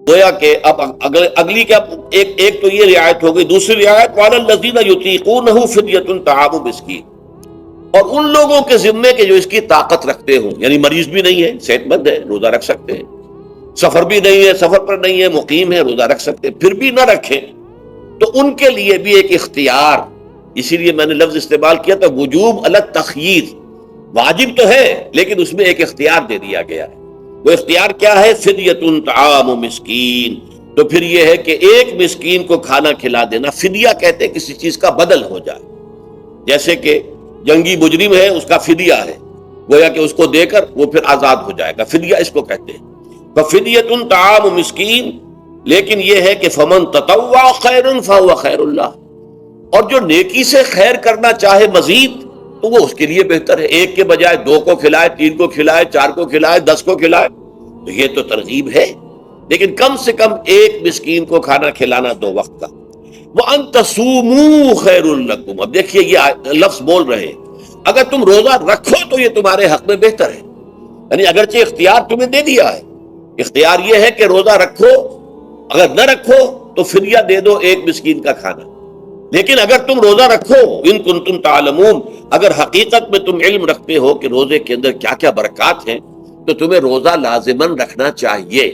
گویا کہ اب اگلی کیا ایک تو یہ رعایت ہو گئی. دوسری رعایت وَعَلَى الَّذِينَ يُطِيقُونَهُ فِدْيَةٌ طَعَامُ مِسْكِينٍ، اور ان لوگوں کے ذمے کے جو اس کی طاقت رکھتے ہوں، یعنی مریض بھی نہیں ہے، صحت مند ہے، روزہ رکھ سکتے ہیں، سفر بھی نہیں ہے، سفر پر نہیں ہے، مقیم ہے، روزہ رکھ سکتے ہیں، پھر بھی نہ رکھیں تو ان کے لیے بھی ایک اختیار. اسی لیے میں نے لفظ استعمال کیا تھا وجوب علی التخییر، واجب تو ہے لیکن اس میں ایک اختیار دے دیا گیا ہے. وہ اختیار کیا ہے؟ فدیۃ طعام مسکین. تو پھر یہ ہے کہ ایک مسکین کو کھانا کھلا دینا. فدیہ کہتے ہیں کسی چیز کا بدل ہو جائے، جیسے کہ جنگی مجرم ہے، اس کا فدیہ ہے، گویا کہ اس کو دے کر وہ پھر آزاد ہو جائے گا، فدیہ اس کو کہتے ہیں. ففدیۃ طعام مسکین. لیکن یہ ہے کہ فمن تطوع خیرا فہو خیر اللہ، اور جو نیکی سے خیر کرنا چاہے مزید تو وہ اس کے لیے بہتر ہے. ایک کے بجائے 2 کو کھلائے، 3 کو کھلائے، 4 کو کھلائے، 10 کو کھلائے، تو یہ تو ترغیب ہے. لیکن کم سے کم ایک مسکین کو کھانا کھلانا 2 وقت کا. وَأَن تَصُومُوا خَيْرٌ لَكُمْ. اب دیکھیے یہ لفظ بول رہے ہیں، اگر تم روزہ رکھو تو یہ تمہارے حق میں بہتر ہے. یعنی اگرچہ اختیار تمہیں دے دیا ہے، اختیار یہ ہے کہ روزہ رکھو، اگر نہ رکھو تو فدیہ دے دو ایک مسکین کا کھانا. لیکن اگر تم روزہ رکھو، ان کنتم تعلمون، اگر حقیقت میں تم علم رکھتے ہو کہ روزے کے اندر کیا کیا برکات ہیں، تو تمہیں روزہ لازماً رکھنا چاہیے.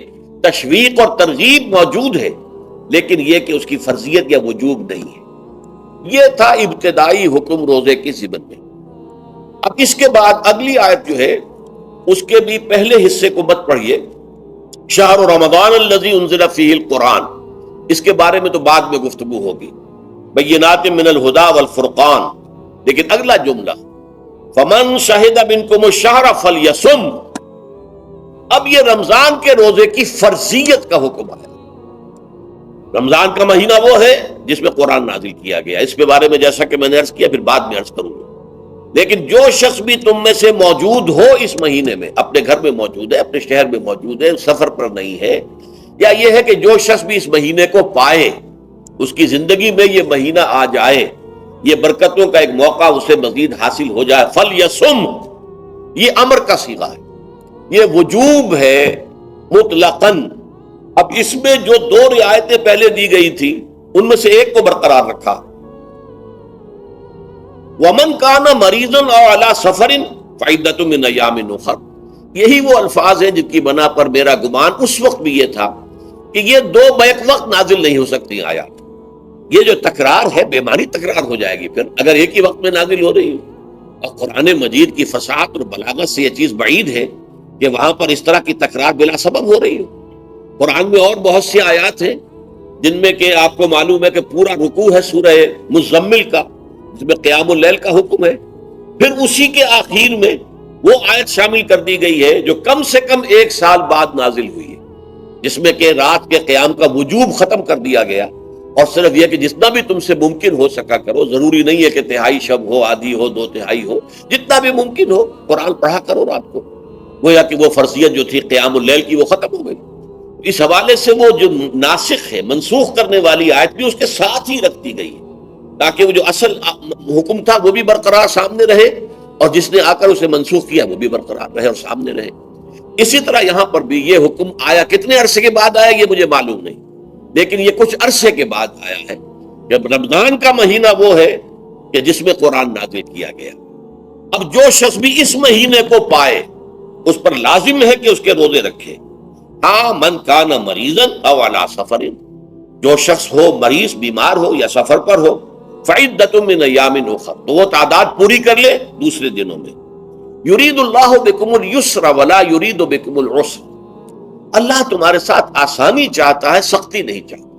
تشویق اور ترغیب موجود ہے، لیکن یہ کہ اس کی فرضیت یا وجوب نہیں ہے. یہ تھا ابتدائی حکم روزے کی ضمن میں. اب اس کے بعد اگلی آیت جو ہے اس کے بھی پہلے حصے کو مت پڑھیے. شہر رمضان الذی انزل فیہ القرآن، اس کے بارے میں تو بعد میں گفتگو ہوگی. بینات من الہدی والفرقان. لیکن اگلا جملہ فمن شہد منکم الشہر فلیصم، اب یہ رمضان کے روزے کی فرضیت کا حکم ہے. رمضان کا مہینہ وہ ہے جس میں قرآن نازل کیا گیا. اس کے بارے میں جیسا کہ میں نے عرض کیا پھر بعد میں عرض کروں گا. لیکن جو شخص بھی تم میں سے موجود ہو اس مہینے میں، اپنے گھر میں موجود ہے، اپنے شہر میں موجود ہے، سفر پر نہیں ہے، یا یہ ہے کہ جو شخص بھی اس مہینے کو پائے، اس کی زندگی میں یہ مہینہ آ جائے، یہ برکتوں کا ایک موقع اسے مزید حاصل ہو جائے. فَلْيَصُمْ، یہ امر کا صیغہ ہے، یہ وجوب ہے مطلقاً. اب اس میں جو 2 رعایتیں پہلے دی گئی تھی ان میں سے ایک کو برقرار رکھا. وَمَنْ كَانَ مَرِيضًا أَوْ عَلَى سَفَرٍ فَعِدَّةٌ مِّنْ أَيَّامٍ أُخَرَ. یہی وہ الفاظ ہیں جن کی بنا پر میرا گمان اس وقت بھی یہ تھا کہ یہ 2 بیک وقت نازل نہیں ہو سکتی آیات. یہ جو تکرار ہے بے معنی تکرار ہو جائے گی پھر اگر ایک ہی وقت میں نازل ہو رہی ہو. اور قرآن مجید کی فصاحت اور بلاغت سے یہ چیز بعید ہے کہ وہاں پر اس طرح کی تکرار بلا سبب ہو رہی ہو. قرآن میں اور بہت سی آیات ہیں جن میں کہ آپ کو معلوم ہے کہ پورا رکوع ہے سورہ مزمل کا، جس میں قیام اللیل کا حکم ہے. پھر اسی کے آخر میں وہ آیت شامل کر دی گئی ہے جو کم سے کم 1 سال بعد نازل ہوئی ہے، جس میں کہ رات کے قیام کا وجوب ختم کر دیا گیا، اور صرف یہ کہ جتنا بھی تم سے ممکن ہو سکا کرو. ضروری نہیں ہے کہ 1/3 شب ہو، آدھی ہو، 2/3 ہو، جتنا بھی ممکن ہو قرآن پڑھا کرو رات کو. گویا کہ وہ فرضیت جو تھی قیام اللیل کی وہ ختم ہو گئی. اس حوالے سے وہ جو ناسخ ہے، منسوخ کرنے والی آیت بھی اس کے ساتھ ہی رکھ دی گئی ہے تاکہ وہ جو اصل حکم تھا وہ بھی برقرار سامنے رہے، اور جس نے آ کر اسے منسوخ کیا وہ بھی برقرار رہے اور سامنے رہے. اسی طرح یہاں پر بھی یہ حکم آیا، کتنے عرصے کے بعد آیا یہ مجھے معلوم نہیں، لیکن یہ کچھ عرصے کے بعد آیا ہے. جب رمضان کا مہینہ وہ ہے کہ جس میں قرآن نازل کیا گیا. اب جو شخص بھی اس مہینے کو پائے اس پر لازم ہے کہ اس کے روزے رکھے. ہاں من کان مریضا او علی سفر، جو شخص ہو مریض، بیمار ہو یا سفر پر ہو، فعدۃ من ایام اخر، تو وہ تعداد پوری کر لے دوسرے دنوں میں. یرید اللہ بکم اليسر ولا یرید بکم العسر، اللہ تمہارے ساتھ آسانی چاہتا ہے، سختی نہیں چاہتا.